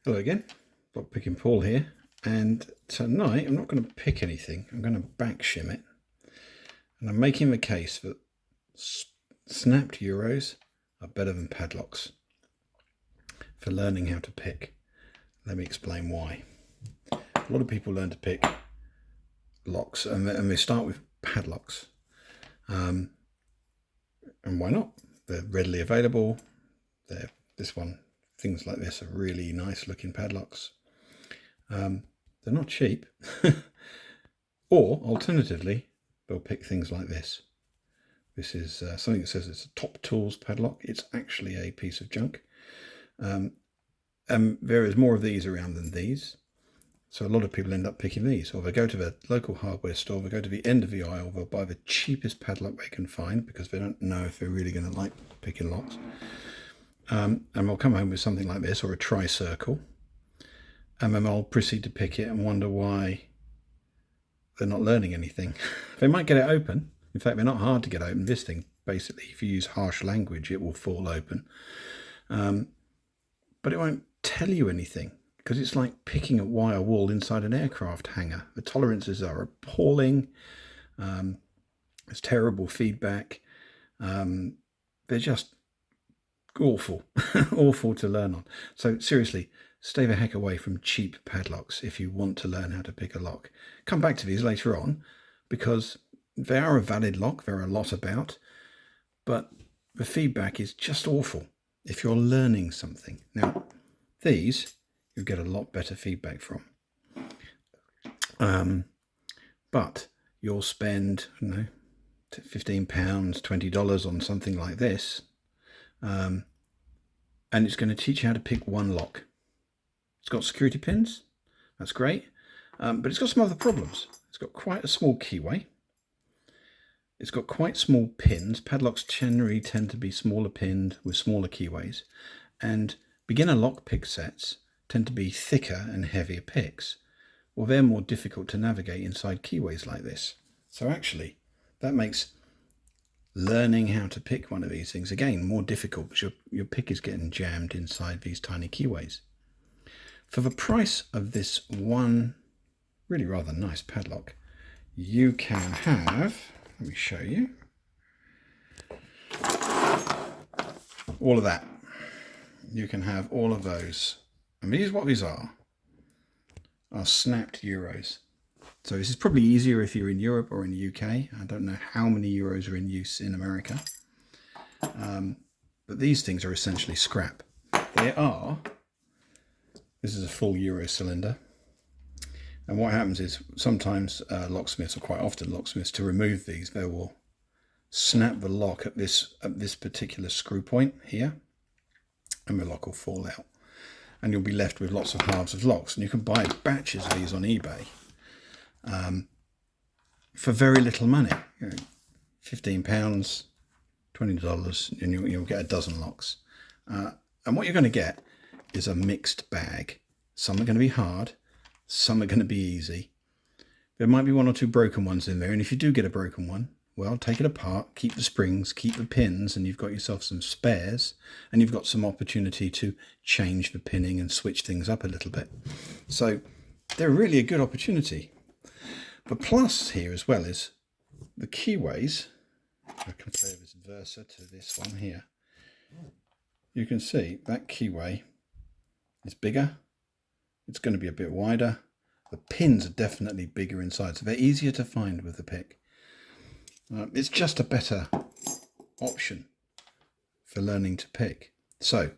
Hello again, lockpicking Paul here, and tonight I'm not going to pick anything, I'm going to back shim it, and I'm making the case that snapped Euros are better than padlocks for learning how to pick. Let me explain why. A lot of people learn to pick locks and they start with padlocks, and why not? They're readily available. Things like this are really nice looking padlocks. They're not cheap. Or alternatively, they'll pick things like this. This is something that says it's a Top Tools padlock. It's actually a piece of junk. And there is more of these around than these. So a lot of people end up picking these, or they go to the local hardware store, they go to the end of the aisle, they'll buy the cheapest padlock they can find because they don't know if they're really going to like picking locks. And they'll come home with something like this, or a tri-circle, and then they'll proceed to pick it and wonder why they're not learning anything. They might get it open. In fact, they're not hard to get open. This thing, basically, if you use harsh language, it will fall open. But it won't tell you anything, because it's like picking a wire wool inside an aircraft hangar. The tolerances are appalling. There's terrible feedback. They're just awful. Awful to learn on. So seriously, stay the heck away from cheap padlocks if you want to learn how to pick a lock. Come back to these later on, because they are a valid lock. There are a lot about, but the feedback is just awful if you're learning something. Now, these you'll get a lot better feedback from. But you'll spend, I don't know, £15, $20 on something like this, and it's going to teach you how to pick one lock. It's got security pins, that's great, but it's got some other problems. It's got quite a small keyway. It's got quite small pins. Padlocks generally tend to be smaller pinned with smaller keyways, and beginner lockpick sets tend to be thicker and heavier picks. Well, they're more difficult to navigate inside keyways like this. So actually, that makes learning how to pick one of these things, again, more difficult because your pick is getting jammed inside these tiny keyways. For the price of this one really rather nice padlock, you can have, let me show you, all of that. You can have all of those. And what these are snapped Euros. So this is probably easier if you're in Europe or in the UK. I don't know how many Euros are in use in America. But these things are essentially scrap. This is a full Euro cylinder. And what happens is sometimes locksmiths, or quite often locksmiths, to remove these, they will snap the lock at this particular screw point here, and the lock will fall out. And you'll be left with lots of halves of locks. And you can buy batches of these on eBay for very little money. £15, $20, and you'll get a dozen locks. And what you're going to get is a mixed bag. Some are going to be hard, some are going to be easy. There might be one or two broken ones in there, and if you do get a broken one, well, take it apart, keep the springs, keep the pins, and you've got yourself some spares, and you've got some opportunity to change the pinning and switch things up a little bit. So they're really a good opportunity. The plus here as well is the keyways. I compare this Versa to this one here. You can see that keyway is bigger. It's going to be a bit wider. The pins are definitely bigger inside, so they're easier to find with the pick. It's just a better option for learning to pick. So,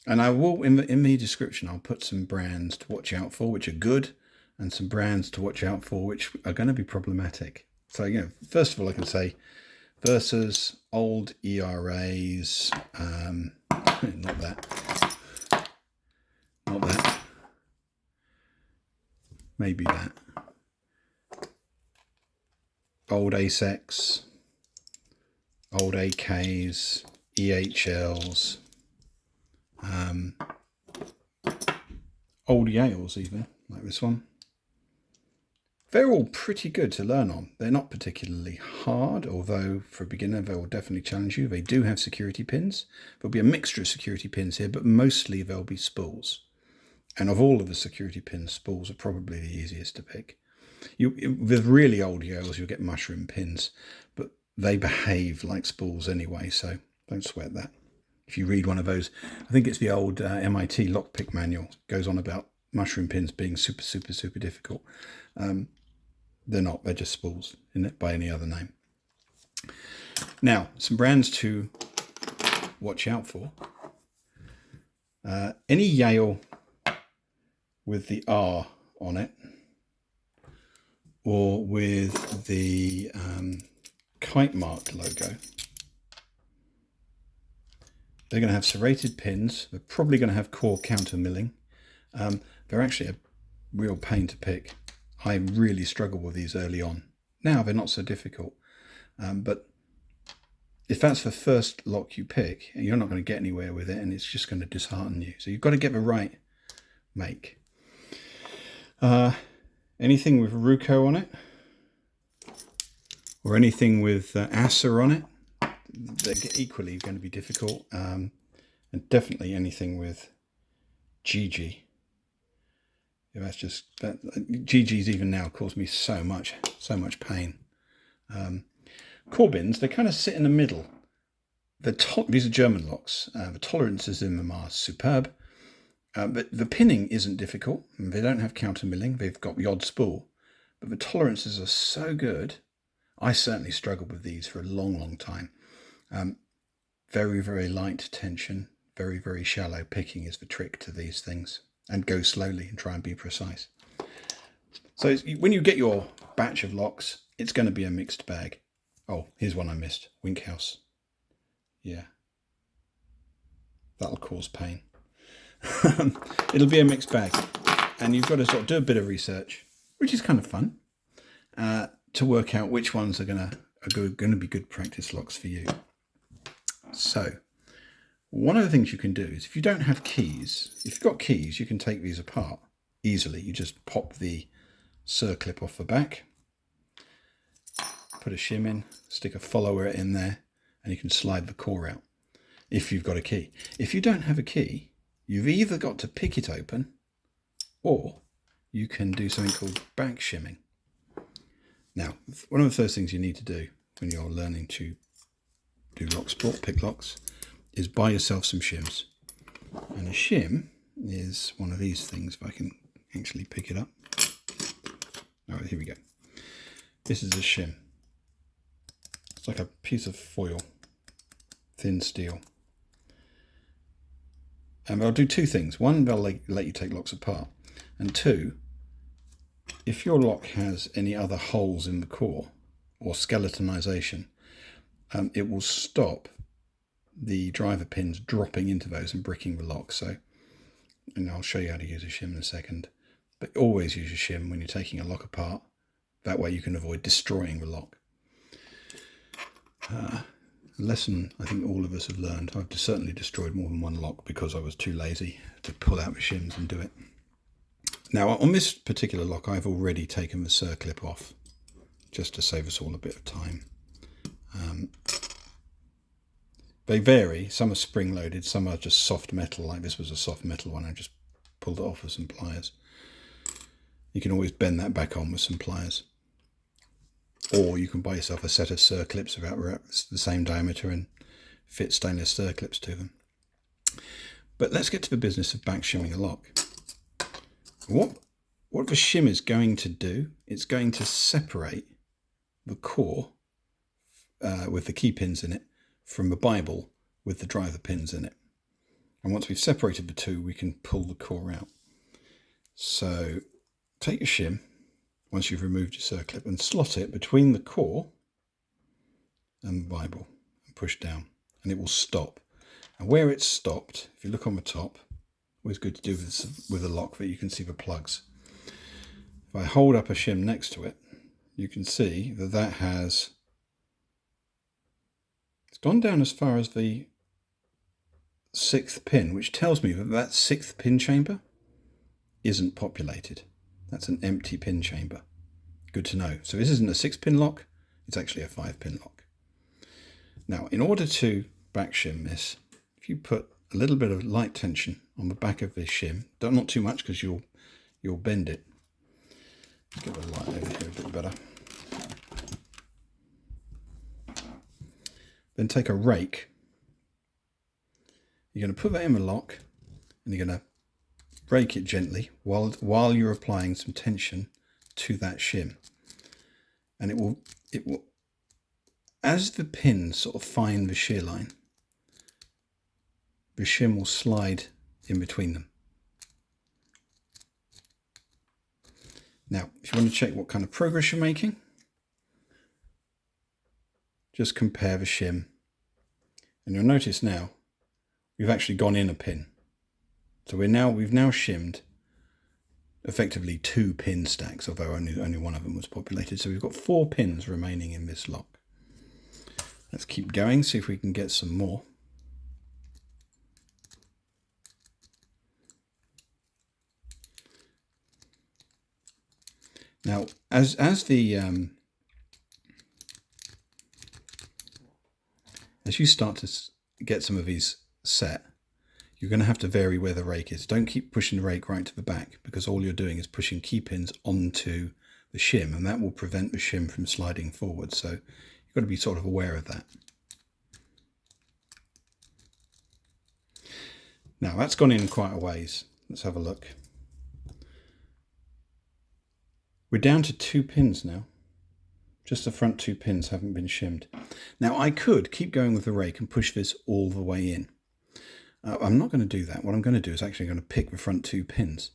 and I will, in the description, I'll put some brands to watch out for, which are good, and some brands to watch out for, which are going to be problematic. So, first of all, I can say Versas, old ERAs, not that, maybe that. Old ASECs, old AKs, EHLs, old Yales even, like this one. They're all pretty good to learn on. They're not particularly hard, although for a beginner they will definitely challenge you. They do have security pins. There'll be a mixture of security pins here, but mostly they'll be spools. And of all of the security pins, spools are probably the easiest to pick. With really old Yales, you'll get mushroom pins, but they behave like spools anyway, so don't sweat that. If you read one of those, I think it's the old MIT lockpick manual, goes on about mushroom pins being super, super, super difficult. They're not, they're just spools by any other name. Now, some brands to watch out for. Any Yale with the R on it, or with the Kitemark logo, they're going to have serrated pins. They're probably going to have core counter milling. They're actually a real pain to pick. I really struggle with these early on. Now they're not so difficult, but if that's the first lock you pick, you're not going to get anywhere with it, and it's just going to dishearten you. So you've got to get the right make. Anything with Ruko on it, or anything with Assa on it, they're equally going to be difficult. And definitely anything with GeGe. That's just that. GeGe's even now caused me so much pain. Corbins, they kind of sit in the middle. These are German locks. The tolerances in them are superb, but the pinning isn't difficult. They don't have counter milling. They've got the odd spool, but the tolerances are so good. I certainly struggled with these for a long time. Very, very light tension, very, very shallow picking is the trick to these things, and go slowly and try and be precise. So when you get your batch of locks, it's going to be a mixed bag. Oh, here's one I missed. Winkhaus. Yeah. That'll cause pain. It'll be a mixed bag. And you've got to sort of do a bit of research, which is kind of fun, to work out which ones are going to be good practice locks for you. So, one of the things you can do is, if you don't have keys, if you've got keys, you can take these apart easily. You just pop the circlip off the back, put a shim in, stick a follower in there, and you can slide the core out if you've got a key. If you don't have a key, you've either got to pick it open, or you can do something called back shimming. Now, one of the first things you need to do when you're learning to do locksport, pick locks, is buy yourself some shims. And a shim is one of these things, if I can actually pick it up. All right, here we go. This is a shim. It's like a piece of foil, thin steel. And they'll do two things. One, they'll let you take locks apart. And two, if your lock has any other holes in the core or skeletonization, it will stop the driver pins dropping into those and bricking the lock. So, and I'll show you how to use a shim in a second. But always use a shim when you're taking a lock apart. That way you can avoid destroying the lock. A lesson I think all of us have learned. I've certainly destroyed more than one lock because I was too lazy to pull out the shims and do it. Now on this particular lock, I've already taken the circlip off just to save us all a bit of time. They vary. Some are spring loaded, some are just soft metal, like this was a soft metal one. I just pulled it off with some pliers. You can always bend that back on with some pliers. Or you can buy yourself a set of circlips about the same diameter and fit stainless circlips to them. But let's get to the business of back shimming a lock. What the shim is going to do, it's going to separate the core with the key pins in it from the Bible with the driver pins in it. And once we've separated the two, we can pull the core out. So take your shim, once you've removed your circlip, and slot it between the core and the Bible and push down, and it will stop. And where it's stopped, if you look on the top, always good to do this with a lock that you can see the plugs. If I hold up a shim next to it, you can see that that has, it's gone down as far as the 6th pin, which tells me that that 6th pin chamber isn't populated. That's an empty pin chamber. Good to know. So this isn't a 6-pin lock, it's actually a 5-pin lock. Now, in order to back shim this, if you put a little bit of light tension on the back of this shim. Not too much because you'll bend it. Get the light over here a bit better. Then take a rake. You're going to put that in the lock and you're going to rake it gently while you're applying some tension to that shim. And it will, as the pins sort of find the shear line, the shim will slide in between them. Now, if you want to check what kind of progress you're making, just compare the shim. And you'll notice now, we've actually gone in a pin. So we've now shimmed effectively 2 pin stacks, although only one of them was populated. So we've got 4 pins remaining in this lock. Let's keep going, see if we can get some more. Now, as you start to get some of these set, you're going to have to vary where the rake is. Don't keep pushing the rake right to the back, because all you're doing is pushing key pins onto the shim, and that will prevent the shim from sliding forward. So you've got to be sort of aware of that. Now that's gone in quite a ways. Let's have a look. We're down to 2 pins now. Just the front 2 pins haven't been shimmed. Now I could keep going with the rake and push this all the way in. I'm not going to do that. What I'm going to do is actually going to pick the front 2 pins.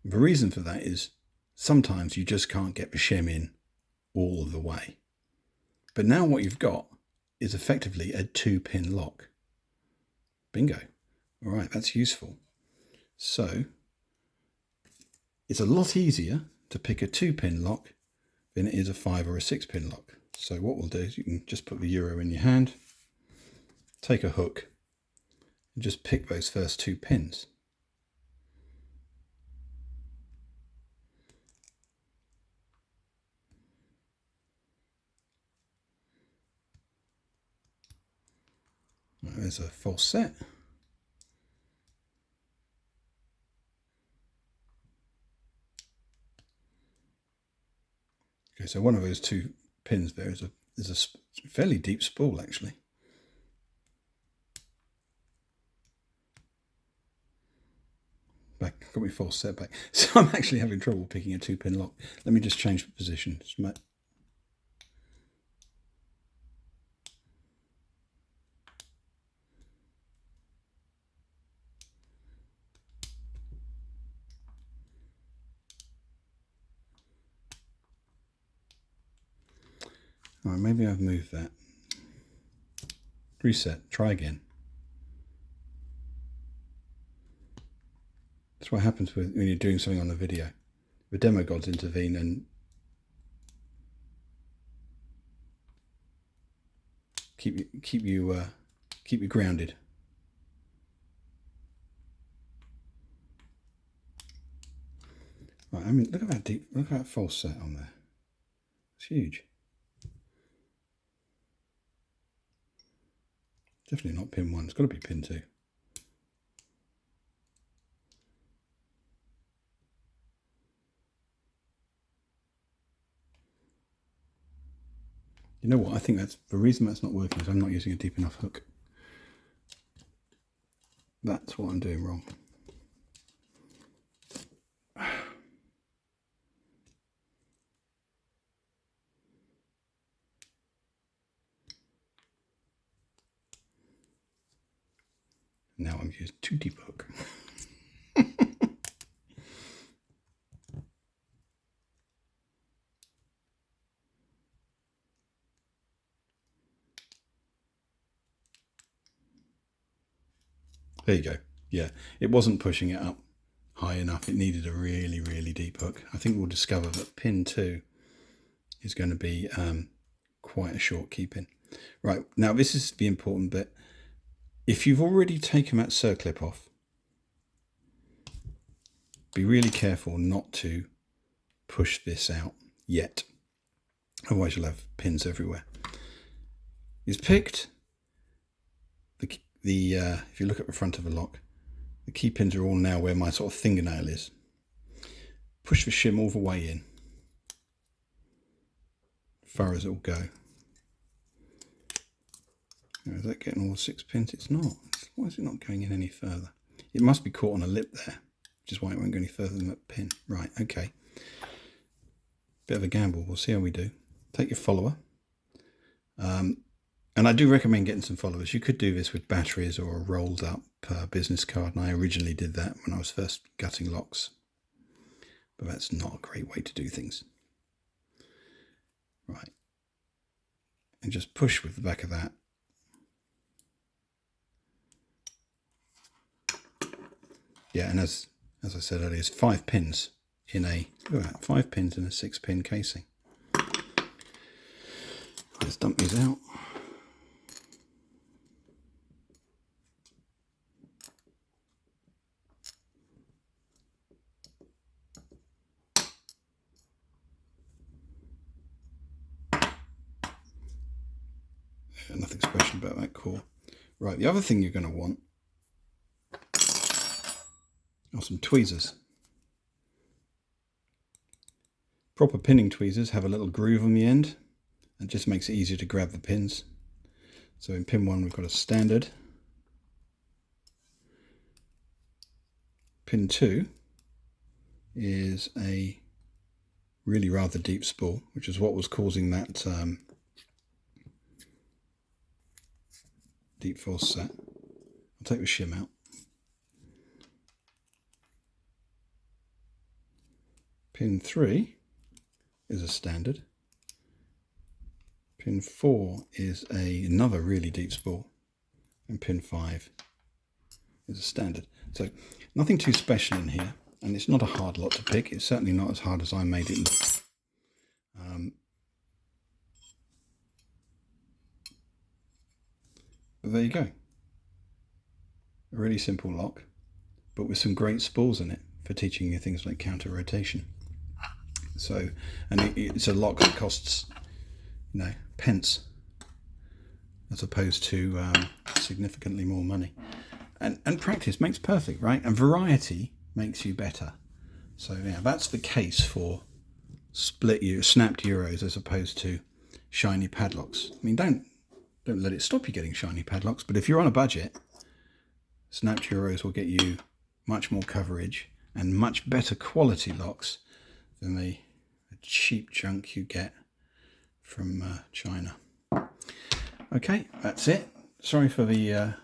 The reason for that is sometimes you just can't get the shim in all the way. But now what you've got is effectively a 2-pin lock. Bingo. All right, that's useful. So it's a lot easier to pick a 2-pin lock than it is a 5 or a 6-pin lock. So what we'll do is you can just put the Euro in your hand, take a hook, and just pick those first 2 pins. There's a false set. Okay, so one of those 2 pins there is a fairly deep spool actually. Back, got me false set back. So I'm actually having trouble picking a 2-pin lock. Let me just change the position. All right, maybe I've moved that. Reset, try again. That's what happens when you're doing something on the video. The demo gods intervene and keep you grounded. Right, I mean, look at that false set on there. It's huge. Definitely not pin 1. It's got to be pin 2. You know what? I think that's the reason that's not working is I'm not using a deep enough hook. That's what I'm doing wrong. Now I'm using too deep a hook. There you go. Yeah, it wasn't pushing it up high enough. It needed a really, really deep hook. I think we'll discover that pin 2 is going to be quite a short key pin. Right, now this is the important bit. If you've already taken that circlip off, be really careful not to push this out yet. Otherwise you'll have pins everywhere. It's picked. if you look at the front of a lock, the key pins are all now where my sort of fingernail is. Push the shim all the way in, as far as it will go. Now, is that getting all 6 pins? It's not. Why is it not going in any further? It must be caught on a lip there, which is why it won't go any further than that pin. Right, okay. Bit of a gamble. We'll see how we do. Take your follower. And I do recommend getting some followers. You could do this with batteries or a rolled up business card. And I originally did that when I was first gutting locks. But that's not a great way to do things. Right. And just push with the back of that. Yeah, and as I said earlier, it's 5 pins in a, look at that, 5 pins in a 6-pin casing. Let's dump these out. Nothing special about that core. Right, the other thing you're going to want are some tweezers. Proper pinning tweezers have a little groove on the end and just makes it easier to grab the pins. So in pin 1 we've got a standard. Pin 2 is a really rather deep spool, which is what was causing that deep force set. I'll take the shim out. Pin 3 is a standard. Pin 4 is another really deep spool. And pin 5 is a standard. So nothing too special in here. And it's not a hard lot to pick. It's certainly not as hard as I made it look. But there you go. A really simple lock, but with some great spools in it for teaching you things like counter rotation. So, and it's a lock that costs, you know, pence, as opposed to significantly more money. And practice makes perfect, right? And variety makes you better. So yeah, that's the case for snapped Euros as opposed to shiny padlocks. I mean, don't let it stop you getting shiny padlocks, but if you're on a budget, snapped Euros will get you much more coverage and much better quality locks than the cheap junk you get from China. Okay, that's it. Sorry for the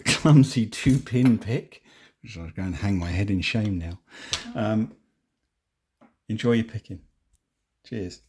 clumsy 2-pin pick, which I'm going to hang my head in shame now. Enjoy your picking. Cheers.